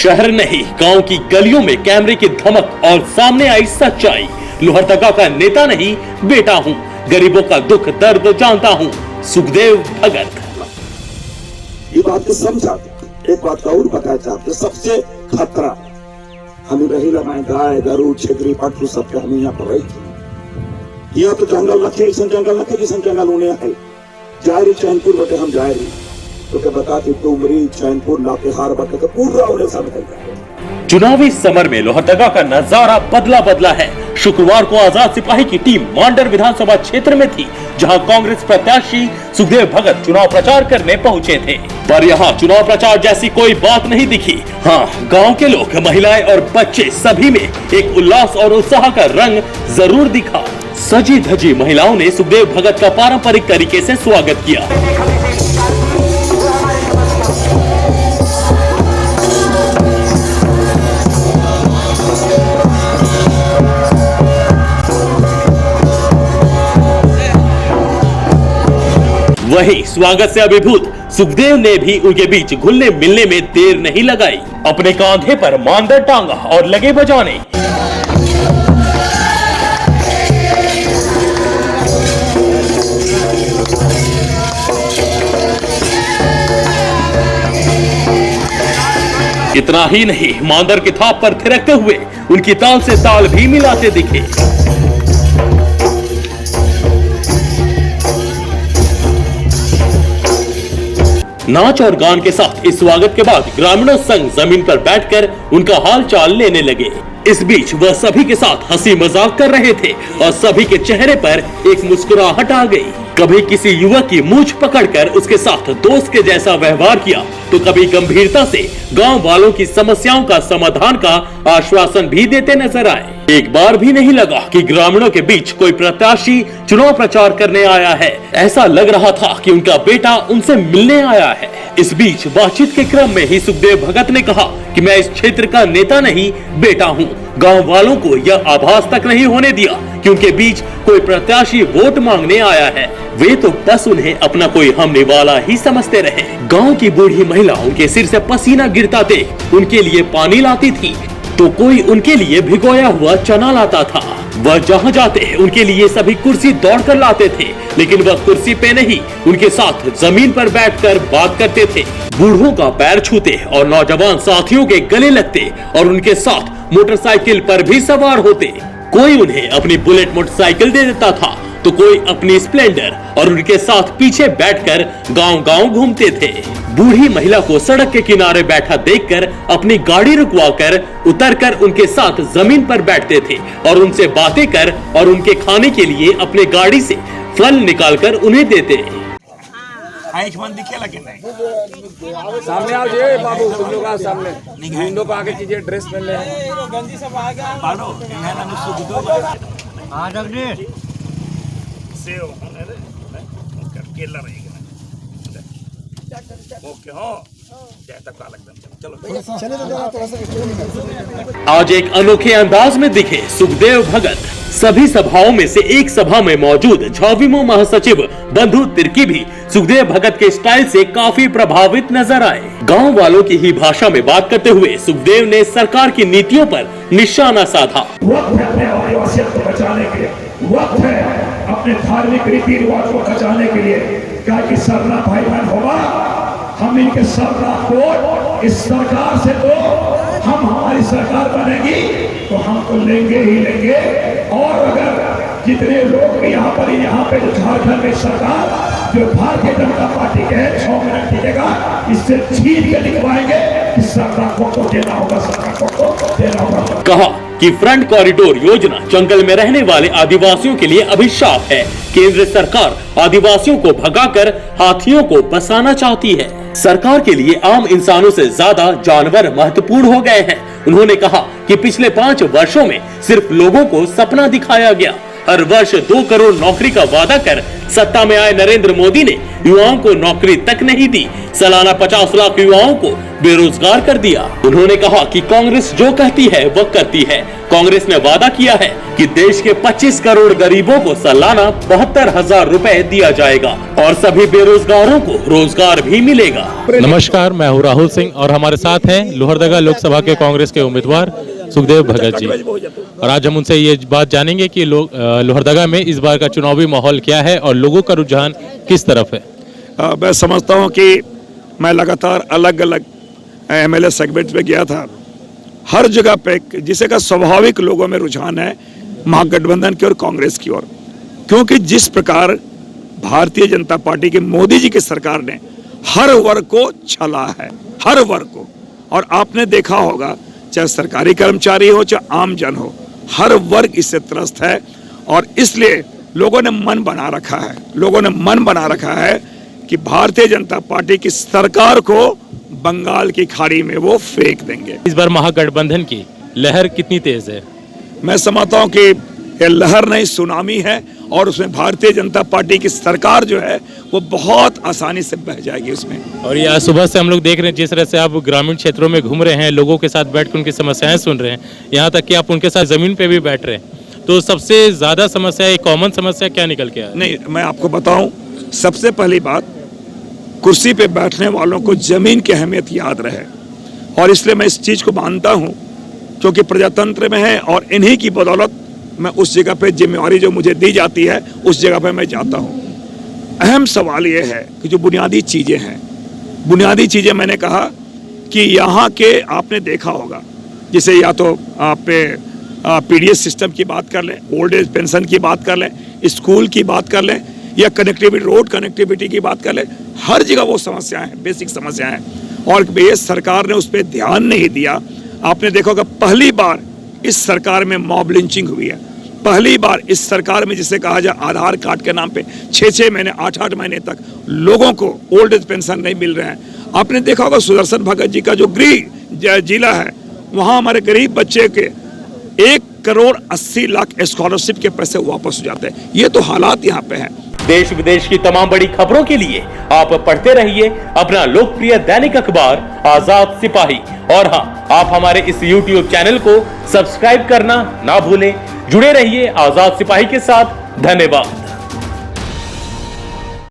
शहर नहीं, गांव की गलियों में कैमरे की धमक और सामने आई सच्चाई। लोहरदगा का नेता नहीं, बेटा हूं, गरीबों का दुख दर्द जानता हूं, सुखदेव भगत। ये बात को समझा। एक बात का और बताया चाहते, सबसे खतरा हमें रही मैं गाय गरु छेत्री पटरू सबके हमें यहाँ पर रही। यह तो जंगल रखे, जंगल रखे जिसन जंगल उन्हें है जायरी चैनपुर बटे हम जायरी तो क्या बताती डुमरी चैनपुर लातेहार बटे तो पूरा उन्हें सब। चुनावी समर में लोहरदगा का नजारा बदला है। शुक्रवार को आजाद सिपाही की टीम मांडर विधानसभा क्षेत्र में थी, जहां कांग्रेस प्रत्याशी सुखदेव भगत चुनाव प्रचार करने पहुंचे थे। पर यहां चुनाव प्रचार जैसी कोई बात नहीं दिखी। हाँ, गांव के लोग, महिलाएं और बच्चे सभी में एक उल्लास और उत्साह का रंग जरूर दिखा। सजी धजी महिलाओं ने सुखदेव भगत का पारंपरिक तरीके से स्वागत किया। वही स्वागत से अभिभूत सुखदेव ने भी उनके बीच घुलने मिलने में देर नहीं लगाई। अपने कांधे पर मानदर टांगा और लगे बजाने। इतना ही नहीं, मांदर की थाप पर थिरकते हुए उनकी ताल से ताल भी मिलाते दिखे। नाच और गान के साथ इस स्वागत के बाद ग्रामीणों संग जमीन पर बैठकर उनका हाल चाल लेने लगे। इस बीच वह सभी के साथ हंसी मजाक कर रहे थे और सभी के चेहरे पर एक मुस्कुराहट आ गई। कभी किसी युवक की मूंछ पकड़कर उसके साथ दोस्त के जैसा व्यवहार किया, तो कभी गंभीरता से गांव वालों की समस्याओं का समाधान का आश्वासन भी देते नजर आए। एक बार भी नहीं लगा कि ग्रामीणों के बीच कोई प्रत्याशी चुनाव प्रचार करने आया है। ऐसा लग रहा था कि उनका बेटा उनसे मिलने आया है। इस बीच बातचीत के क्रम में ही सुखदेव भगत ने कहा कि मैं इस क्षेत्र का नेता नहीं, बेटा हूं। गांव वालों को यह आभास तक नहीं होने दिया कि उनके बीच कोई प्रत्याशी वोट मांगने आया है। वे तो बस उन्हें अपना कोई हमने वाला ही समझते रहे। गांव की बूढ़ी महिला उनके सिर से पसीना गिरता देख उनके लिए पानी लाती थी, तो कोई उनके लिए भिगोया हुआ चना लाता था। वह जहाँ जाते उनके लिए सभी कुर्सी दौड़कर लाते थे, लेकिन वह कुर्सी पे नहीं, उनके साथ जमीन पर बैठकर बात करते थे। बूढ़ों का पैर छूते और नौजवान साथियों के गले लगते और उनके साथ मोटरसाइकिल पर भी सवार होते। कोई उन्हें अपनी बुलेट मोटरसाइकिल दे देता था, तो कोई अपनी स्प्लेंडर, और उनके साथ पीछे बैठकर गांव-गांव घूमते थे। बूढ़ी महिला को सड़क के किनारे बैठा देखकर अपनी गाड़ी रुकवाकर उतरकर उनके साथ जमीन पर बैठते थे और उनसे बातें कर और उनके खाने के लिए अपने गाड़ी से फल निकालकर उन्हें देते। सामने आओ जी बाबू, तुम लोग आओ सामने। विंडो पे आके कीजिए, ड्रेस पहन ले। हाँ जगदीश केला रहेगा ओके। हाँ आज एक अनोखे अंदाज में दिखे सुखदेव भगत। सभी सभाओं में से एक सभा में मौजूद झाविमो महासचिव बंधु तिर्की भी सुखदेव भगत के स्टाइल से काफी प्रभावित नजर आए। गांव वालों की ही भाषा में बात करते हुए सुखदेव ने सरकार की नीतियों पर निशाना साधा। वक्त है अपने आदिवासियों को बचाने के लिए, वक्त है अपने धार्मिक रीति रिवाज को बचाने के लिए। क्या कि सरना भाई बहन होगा, हम इनके सरना को इस सरकार से तो हम हमारी सरकार बनेगी तो हम तो लेंगे ही लेंगे। और अगर जितने लोग यहाँ पे जो झारखंड में सरकार जो भारतीय जनता पार्टी के 6 मिनट टिकेगा, इससे छीन के दिखवाएंगे कि सरकार को तो देना होगा, सरकार को तो देना होगा। कहा कि फ्रंट कॉरिडोर योजना जंगल में रहने वाले आदिवासियों के लिए अभिशाप है। केंद्र सरकार आदिवासियों को भगाकर हाथियों को बसाना चाहती है। सरकार के लिए आम इंसानों से ज्यादा जानवर महत्वपूर्ण हो गए हैं। उन्होंने कहा कि पिछले 5 वर्षों में सिर्फ लोगों को सपना दिखाया गया, हर वर्ष 2 करोड़ नौकरी का वादा कर सत्ता में आए नरेंद्र मोदी ने युवाओं को नौकरी तक नहीं दी, सालाना 50 लाख युवाओं को बेरोजगार कर दिया। उन्होंने कहा कि कांग्रेस जो कहती है वो करती है। कांग्रेस ने वादा किया है कि देश के 25 करोड़ गरीबों को सालाना 72,000 रुपए दिया जाएगा और सभी बेरोजगारों को रोजगार भी मिलेगा। नमस्कार, मैं हूँ राहुल सिंह और हमारे साथ हैं लोहरदगा लोकसभा के कांग्रेस के उम्मीदवार सुखदेव भगत जी। और आज हम उनसे ये बात जानेंगे कि लोहरदगा में इस बार का चुनावी माहौल क्या है और लोगों का रुझान किस तरफ है। मैं समझता हूँ कि मैं लगातार अलग अलग एमएलए सेगमेंट में गया था। हर जगह पे जिसे का स्वाभाविक लोगों में रुझान है महागठबंधन की और कांग्रेस की ओर, क्योंकि जिस प्रकार भारतीय जनता पार्टी की मोदी जी की सरकार ने हर वर्ग को छला है, हर वर्ग को। और आपने देखा होगा चाहे सरकारी कर्मचारी हो चाहे आम जन हो, हर वर्ग इससे त्रस्त है। और इसलिए लोगों ने मन बना रखा है कि भारतीय जनता पार्टी की सरकार को बंगाल की खाड़ी में वो फेंक देंगे। इस बार महागठबंधन की लहर कितनी तेज है? मैं समझता हूँ कि ये लहर नहीं सुनामी है और उसमें भारतीय जनता पार्टी की सरकार जो है वो बहुत आसानी से बह जाएगी उसमें। और ये आज सुबह से हम लोग देख रहे हैं जिस तरह से आप ग्रामीण क्षेत्रों में घूम रहे हैं, लोगों के साथ बैठ कर उनकी समस्याएं सुन रहे हैं, यहाँ तक कि आप उनके साथ जमीन पे भी बैठ रहे हैं। तो सबसे ज्यादा समस्या, एक कॉमन समस्या क्या निकल के आया? नहीं, मैं आपको बताऊं, सबसे पहली बात, कुर्सी पे बैठने वालों को जमीन की अहमियत याद रहे। और इसलिए मैं इस चीज को मानता हूं क्योंकि प्रजातंत्र में है और इन्हीं की बदौलत मैं उस जगह पे जिम्मेवारी जो मुझे दी जाती है उस जगह पे मैं जाता हूं। अहम सवाल यह है कि जो बुनियादी चीजें हैं, बुनियादी चीजें मैंने कहा कि यहाँ के आपने देखा होगा, जैसे या तो आप पीडीएस सिस्टम की बात कर लें, ओल्ड एज पेंशन की बात कर लें, स्कूल की बात कर लें या कनेक्टिविटी, रोड कनेक्टिविटी की बात कर लें, हर जगह वो समस्याएं हैं, बेसिक समस्याएं हैं। और बेस सरकार ने उस पर ध्यान नहीं दिया। आपने देखा होगा पहली बार इस सरकार में मॉब लिंचिंग हुई है, पहली बार इस सरकार में जिसे कहा जाए आधार कार्ड के नाम पे 6-6 महीने 8-8 महीने तक लोगों को ओल्ड एज पेंशन नहीं मिल रहे हैं। आपने देखा होगा सुदर्शन भगत जी का जो गृह जिला है, वहां हमारे गरीब बच्चे के 1,80,00,000 स्कॉलरशिप के पैसे वापस हो जाते हैं। ये तो हालात यहाँ पे हैं। देश विदेश की तमाम बड़ी खबरों के लिए आप पढ़ते रहिए अपना लोकप्रिय दैनिक अखबार आजाद सिपाही। और हाँ, आप हमारे इस YouTube चैनल को सब्सक्राइब करना ना भूलें। जुड़े रहिए आजाद सिपाही के साथ। धन्यवाद।